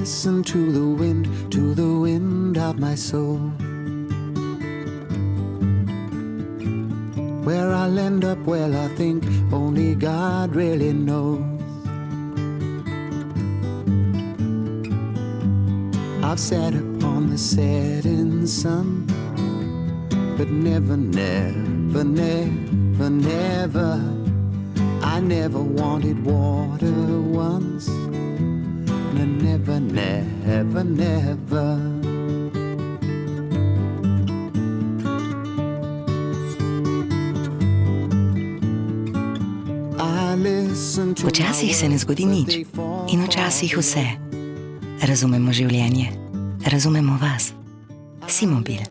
listen to the wind of my soul. Where I'll end up, well, I think only God really knows. I've sat upon the setting sun, but never, never, never, never, I never wanted water once. No, never, never, never. Včasih se ne zgodi nič in včasih vse. Razumemo življenje, razumemo vas. Simobil.